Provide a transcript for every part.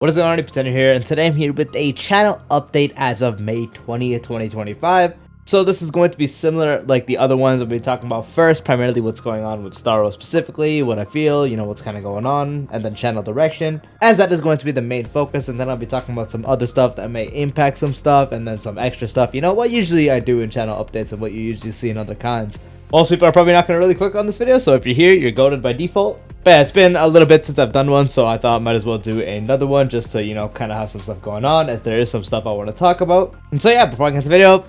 What is going on, Pretender here, and today I'm here with a channel update as of May 20th, 2025. So this is going to be similar like the other ones I'll be talking about first, primarily what's going on with Starro specifically, what I feel, what's kind of going on, and then channel direction, as that is going to be the main focus, and then I'll be talking about some other stuff that may impact some stuff, and then some extra stuff, what usually I do in channel updates and what you usually see in other kinds. Most people are probably not going to really click on this video, so if you're here, you're goated by default. But yeah, it's been a little bit since I've done one, so I thought I might as well do another one just to, kind of have some stuff going on, as there is some stuff I want to talk about. And so yeah, before I get into the video,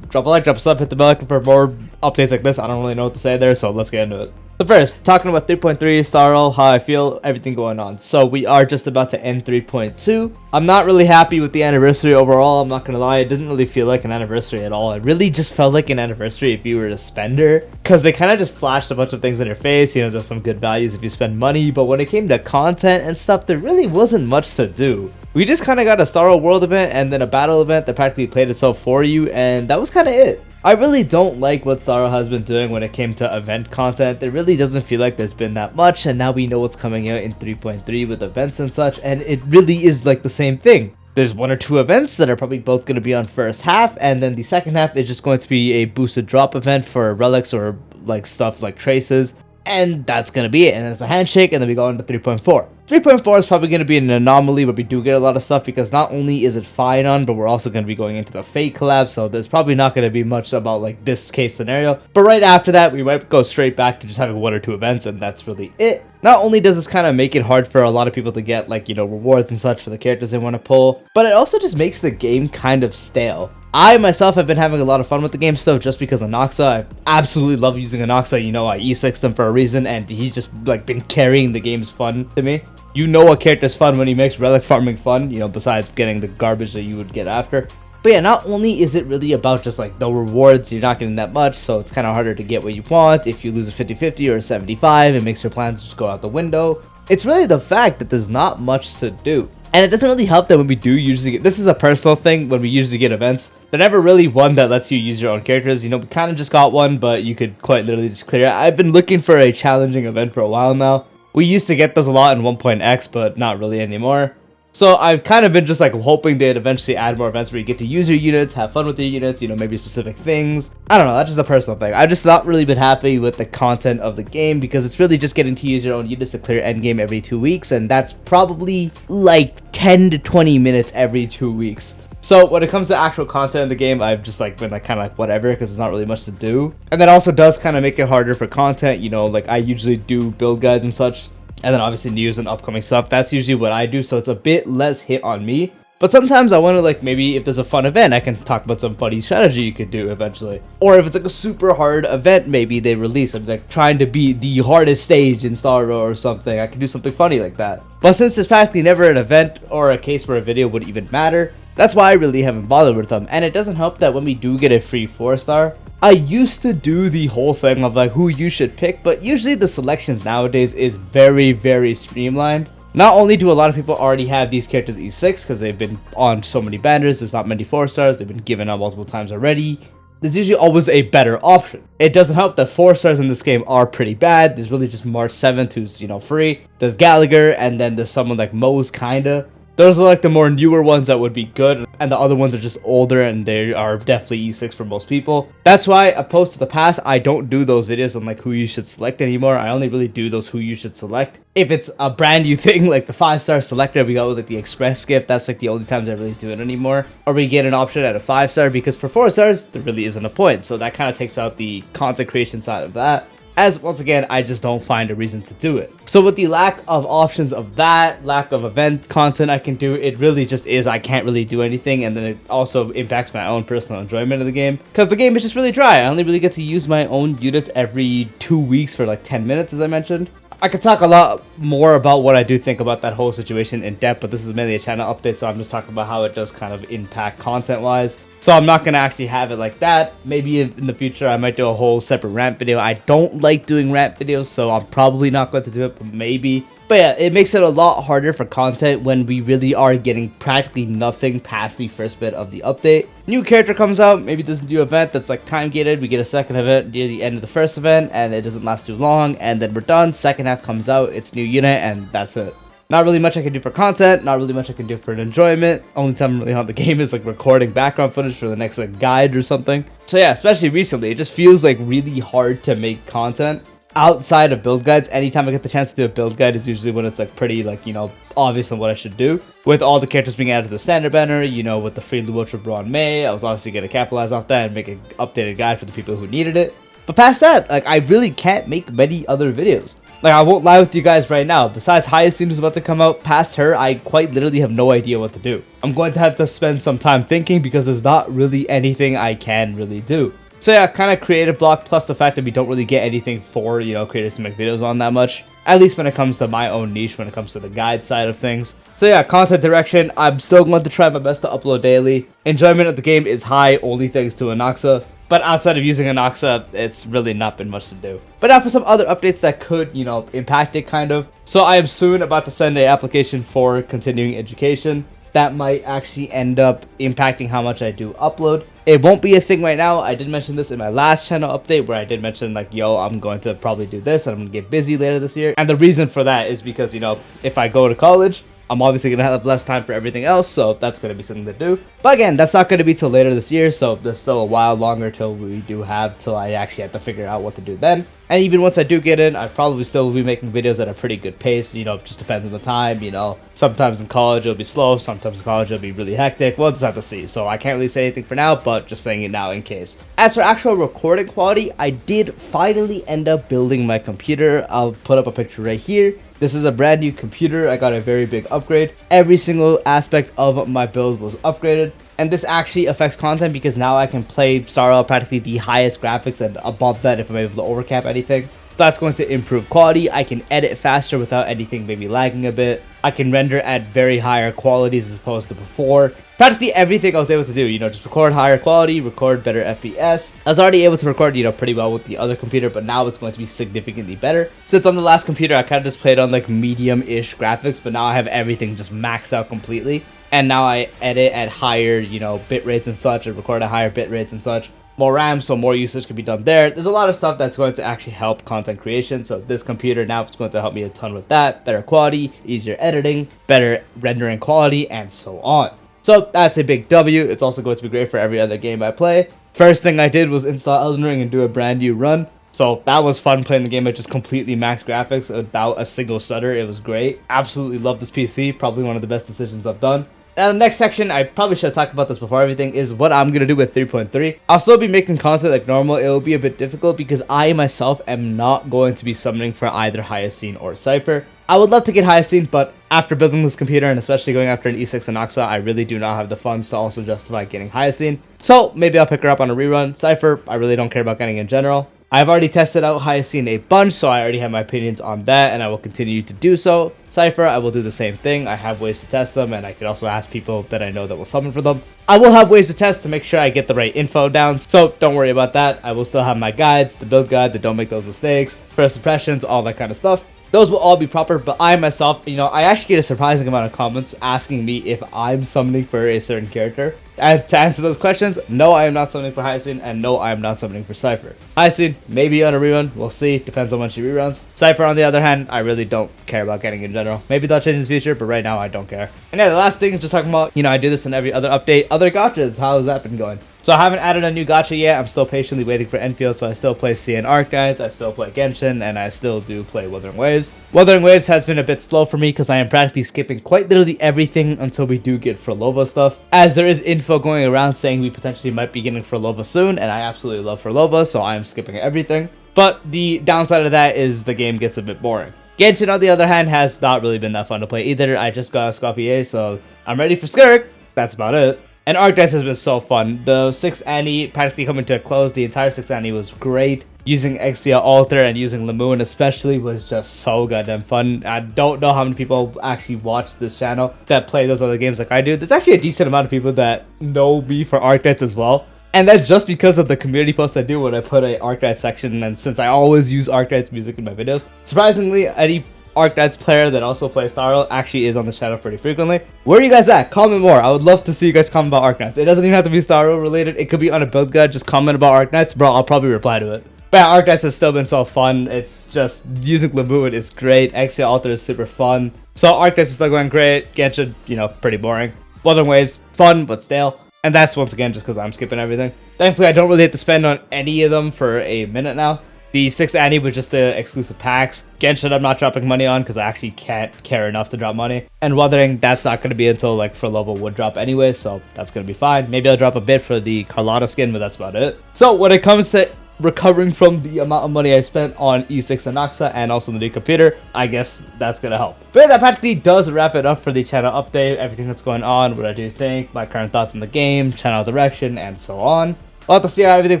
drop a like, drop a sub, hit the bell icon for more updates like this. I don't really know what to say there, so let's get into it. So first, talking about 3.3, Starro, how I feel, everything going on. So we are just about to end 3.2. I'm not really happy with the anniversary overall, I'm not gonna lie. It didn't really feel like an anniversary at all. It really just felt like an anniversary if you were a spender, because they kind of just flashed a bunch of things in your face, there's some good values if you spend money, but when it came to content and stuff, there really wasn't much to do. We just kind of got a Starro World event and then a battle event that practically played itself for you, and that was kind of it. I really don't like what Starro has been doing when it came to event content. It really doesn't feel like there's been that much, and now we know what's coming out in 3.3 with events and such, and it really is like the same thing. There's one or two events that are probably both going to be on first half, and then the second half is just going to be a boosted drop event for relics or like stuff like traces, and that's going to be it. And it's a handshake, and then we go into 3.4. 3.4 is probably going to be an anomaly where we do get a lot of stuff, because not only is it fine on, but we're also going to be going into the Fate collab, so there's probably not going to be much about like this case scenario. But right after that, we might go straight back to just having one or two events, and that's really it. Not only does this kind of make it hard for a lot of people to get like, rewards and such for the characters they want to pull, but it also just makes the game kind of stale. I myself have been having a lot of fun with the game still just because of Noxa. I absolutely love using Noxa. I E6'd him for a reason, and he's just like been carrying the game's fun to me. A character's fun when he makes relic farming fun, besides getting the garbage that you would get after. But yeah, not only is it really about just like the rewards, you're not getting that much, so it's kind of harder to get what you want. If you lose a 50-50 or a 75, it makes your plans just go out the window. It's really the fact that there's not much to do. And it doesn't really help that when we do usually get, this is a personal thing, when we usually get events, they're never really one that lets you use your own characters. We kind of just got one, but you could quite literally just clear it. I've been looking for a challenging event for a while now. We used to get those a lot in 1.x, but not really anymore. So I've kind of been just like hoping they'd eventually add more events where you get to use your units, have fun with your units, maybe specific things. I don't know, that's just a personal thing. I've just not really been happy with the content of the game, because it's really just getting to use your own units to clear endgame every 2 weeks, and that's probably like 10 to 20 minutes every 2 weeks. So when it comes to actual content in the game, I've just like been like kind of like whatever, because there's not really much to do. And that also does kind of make it harder for content, like I usually do build guides and such. And then obviously news and upcoming stuff, that's usually what I do, so it's a bit less hit on me. But sometimes I want to like, maybe if there's a fun event, I can talk about some funny strategy you could do eventually. Or if it's like a super hard event maybe they release, I'm like trying to beat the hardest stage in Starro or something, I can do something funny like that. But since there's practically never an event or a case where a video would even matter, that's why I really haven't bothered with them. And it doesn't help that when we do get a free 4-star, I used to do the whole thing of like who you should pick, but usually the selections nowadays is very, very streamlined. Not only do a lot of people already have these characters E6 because they've been on so many banners, there's not many 4-stars, they've been given out multiple times already. There's usually always a better option. It doesn't help that 4-stars in this game are pretty bad. There's really just March 7th who's, free. There's Gallagher, and then there's someone like Moe's kinda. Those are like the more newer ones that would be good, and the other ones are just older, and they are definitely E6 for most people. That's why, opposed to the past, I don't do those videos on like who you should select anymore. I only really do those who you should select. If it's a brand new thing like the 5-star selector we got with like the express gift, that's like the only times I really do it anymore. Or we get an option at a 5-star, because for 4-stars there really isn't a point, so that kind of takes out the content creation side of that. As once again, I just don't find a reason to do it. So with the lack of options of that, lack of event content I can do, it really just is I can't really do anything, and then it also impacts my own personal enjoyment of the game, because the game is just really dry. I only really get to use my own units every 2 weeks for like 10 minutes, as I mentioned. I could talk a lot more about what I do think about that whole situation in depth, but this is mainly a channel update, so I'm just talking about how it does kind of impact content-wise. So I'm not going to actually have it like that. Maybe in the future I might do a whole separate rant video. I don't like doing rant videos, so I'm probably not going to do it, but maybe. But yeah, it makes it a lot harder for content when we really are getting practically nothing past the first bit of the update. New character comes out, maybe there's a new event that's like time gated, we get a second event near the end of the first event, and it doesn't last too long, and then we're done, second half comes out, it's new unit, and that's it. Not really much I can do for content, not really much I can do for an enjoyment. Only time I'm really on the game is like recording background footage for the next like guide or something. So yeah, especially recently, it just feels like really hard to make content outside of build guides. Anytime I get the chance to do a build guide is usually when it's like pretty like, you know, obvious on what I should do. With all the characters being added to the standard banner, you know, with the free Luocha Bro in May, I was obviously going to capitalize off that and make an updated guide for the people who needed it. But past that, like, I really can't make many other videos. Like, I won't lie with you guys right now. Besides Hyacinth who's about to come out, past her, I quite literally have no idea what to do. I'm going to have to spend some time thinking because there's not really anything I can really do. So yeah, kind of creative block, plus the fact that we don't really get anything for, you know, creators to make videos on that much. At least when it comes to my own niche, when it comes to the guide side of things. So yeah, content direction, I'm still going to try my best to upload daily. Enjoyment of the game is high, only thanks to Anaxa. But outside of using Anaxa, it's really not been much to do. But now for some other updates that could, you know, impact it kind of. So I am soon about to send an application for continuing education. That might actually end up impacting how much I do upload. It won't be a thing right now. I did mention this in my last channel update where I did mention like, yo, I'm going to probably do this and I'm going to get busy later this year. And the reason for that is because, you know, if I go to college, I'm obviously going to have less time for everything else, so that's going to be something to do. But again, that's not going to be till later this year, so there's still a while longer till we do have, till I actually have to figure out what to do then. And even once I do get in, I probably still will be making videos at a pretty good pace, you know, it just depends on the time, you know. Sometimes in college it'll be slow, sometimes in college it'll be really hectic, we'll just have to see. So I can't really say anything for now, but just saying it now in case. As for actual recording quality, I did finally end up building my computer. I'll put up a picture right here. This is a brand new computer. I got a very big upgrade. Every single aspect of my build was upgraded. And this actually affects content because now I can play Star Rail practically the highest graphics and above that if I'm able to overcap anything. So that's going to improve quality. I can edit faster without anything maybe lagging a bit. I can render at very higher qualities as opposed to before. Practically everything I was able to do, you know, just record higher quality, record better FPS. I was already able to record, you know, pretty well with the other computer, but now it's going to be significantly better. Since on the last computer, I kind of just played on like medium-ish graphics, but now I have everything just maxed out completely. And now I edit at higher, you know, bit rates and such, and record at higher bit rates and such. More RAM, so more usage can be done there. There's a lot of stuff that's going to actually help content creation. So this computer now is going to help me a ton with that. Better quality, easier editing, better rendering quality, and so on. So that's a big W. It's also going to be great for every other game I play. First thing I did was install Elden Ring and do a brand new run. So that was fun playing the game at just completely max graphics without a single stutter. It was great. Absolutely love this PC. Probably one of the best decisions I've done. Now, the next section, I probably should have talked about this before everything, is what I'm going to do with 3.3. I'll still be making content like normal. It will be a bit difficult because I myself am not going to be summoning for either Hyacinth or Cypher. I would love to get Hyacinth, but after building this computer and especially going after an E6 Anaxa, I really do not have the funds to also justify getting Hyacinth. So maybe I'll pick her up on a rerun. Cypher, I really don't care about getting in general. I've already tested out Hyacinth a bunch, so I already have my opinions on that, and I will continue to do so. Cypher, I will do the same thing. I have ways to test them, and I can also ask people that I know that will summon for them. I will have ways to test to make sure I get the right info down, so don't worry about that. I will still have my guides, the build guide, the don't make those mistakes, first impressions, all that kind of stuff. Those will all be proper, but I myself, you know, I actually get a surprising amount of comments asking me if I'm summoning for a certain character. And to answer those questions, no, I am not summoning for Hyacinth, and no, I am not summoning for Cypher. Hyacinth, maybe on a rerun, we'll see, depends on when she reruns. Cypher, on the other hand, I really don't care about getting in general. Maybe they'll change in the future, but right now, I don't care. And yeah, the last thing is just talking about, you know, I do this in every other update, other gachas, how has that been going? So I haven't added a new gacha yet. I'm still patiently waiting for Enfield, so I still play CN Arc Guides, I still play Genshin, and I still do play Wuthering Waves. Wuthering Waves has been a bit slow for me because I am practically skipping quite literally everything until we do get Frolova stuff, as there is info going around saying we potentially might be getting Frolova soon, and I absolutely love Frolova, so I am skipping everything. But the downside of that is the game gets a bit boring. Genshin, on the other hand, has not really been that fun to play either. I just got a Scoffier, so I'm ready for Skirk. That's about it. And Arc Dice has been so fun. The 6th Annie practically coming to a close. The entire 6th Annie was great. Using Exia Alter and using Lamoon especially was just so goddamn fun. I don't know how many people actually watch this channel that play those other games like I do. There's actually a decent amount of people that know me for Arc Dice as well. And that's just because of the community posts I do when I put a Arc Dice section, and since I always use Arc Dice music in my videos. Surprisingly, any Arc Dice player that also plays Star Rail actually is on the channel pretty frequently. Where are you guys at? Comment more. I would love to see you guys comment about Arc Knights. It doesn't even have to be Star Rail related. It could be on a build guide. Just comment about Arc Knights, bro. I'll probably reply to it. But yeah, Archetypes has still been so fun. It's just using Lambuin is great. Exia Altar is super fun. So Archetypes is still going great. Genshin, you know, pretty boring. Wuthering Waves, fun but stale. And that's once again just because I'm skipping everything. Thankfully, I don't really have to spend on any of them for a minute now. The 6 Annie was just the exclusive packs. Genshin I'm not dropping money on because I actually can't care enough to drop money. And Wuthering, that's not going to be until like for level would drop anyway, so that's going to be fine. Maybe I'll drop a bit for the Carlotta skin, but that's about it. So when it comes to recovering from the amount of money I spent on E6 and Noxa and also the new computer, I guess that's going to help. But yeah, that practically does wrap it up for the channel update, everything that's going on, what I do think, my current thoughts on the game, channel direction, and so on. We'll have to see how everything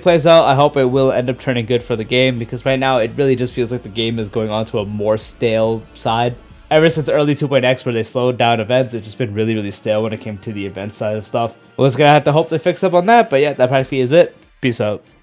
plays out. I hope it will end up turning good for the game because right now it really just feels like the game is going on to a more stale side. Ever since early 2.x where they slowed down events, it's just been really, really stale when it came to the event side of stuff. We're just going to have to hope they fix up on that, but yeah, that practically is it. Peace out.